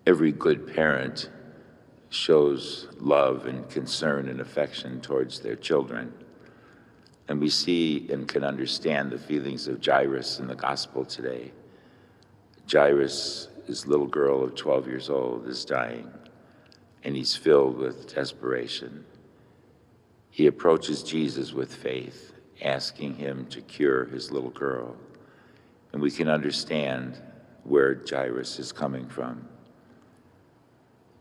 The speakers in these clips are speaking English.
Every good parent shows love and concern and affection towards their children. And we see and can understand the feelings of Jairus in the gospel today. Jairus, his little girl of 12 years old, is dying, and he's filled with desperation. He approaches Jesus with faith, asking him to cure his little girl. And we can understand where Jairus is coming from.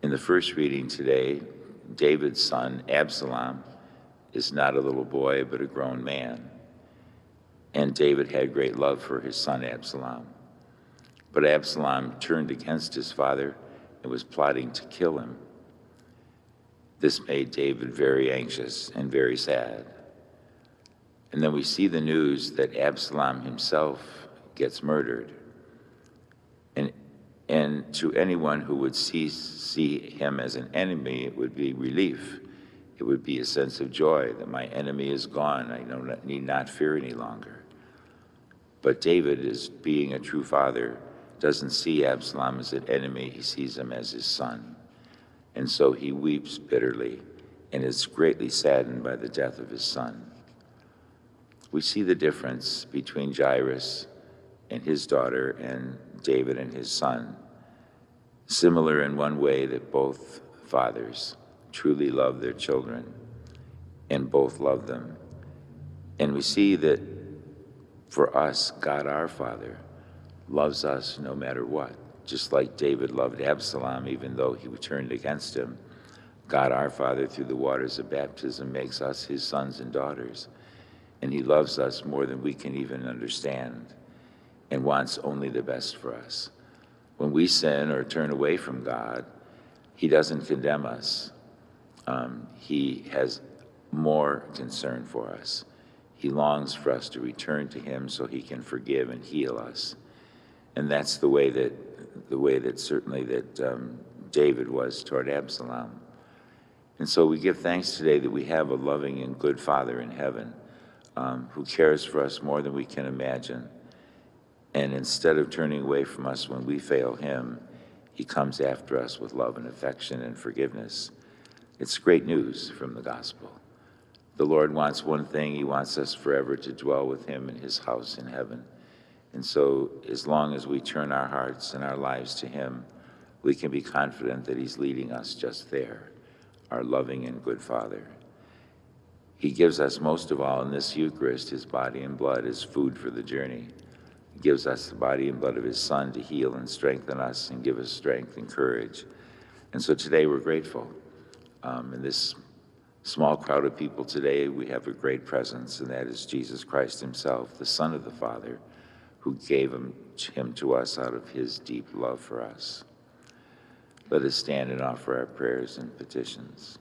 In the first reading today, David's son, Absalom, is not a little boy, but a grown man. And David had great love for his son, Absalom. But Absalom turned against his father and was plotting to kill him. This made David very anxious and very sad. And then we see the news that Absalom himself gets murdered. And to anyone who would see him as an enemy, it would be relief. It would be a sense of joy that my enemy is gone. I need not fear any longer. But David, as being a true father, doesn't see Absalom as an enemy. He sees him as his son. And so he weeps bitterly and is greatly saddened by the death of his son. We see the difference between Jairus and his daughter and David and his son. Similar in one way that both fathers truly love their children and both love them. And we see that for us, God our Father loves us no matter what. Just like David loved Absalom, even though he turned against him, God our Father, through the waters of baptism, makes us his sons and daughters. And he loves us more than we can even understand and wants only the best for us. When we sin or turn away from God, he doesn't condemn us. He has more concern for us. He longs for us to return to him so he can forgive and heal us. And that's the way that certainly David was toward Absalom. And so we give thanks today that we have a loving and good Father in heaven who cares for us more than we can imagine. And instead of turning away from us when we fail him, he comes after us with love and affection and forgiveness. It's great news from the gospel. The Lord wants one thing. He wants us forever to dwell with him in his house in heaven. And so as long as we turn our hearts and our lives to him, we can be confident that he's leading us just there, our loving and good Father. He gives us most of all in this Eucharist his body and blood as food for the journey. He gives us the body and blood of his Son to heal and strengthen us and give us strength and courage. And so today we're grateful. In this small crowd of people today, we have a great presence, and that is Jesus Christ himself, the Son of the Father, who gave him to us out of his deep love for us. Let us stand and offer our prayers and petitions.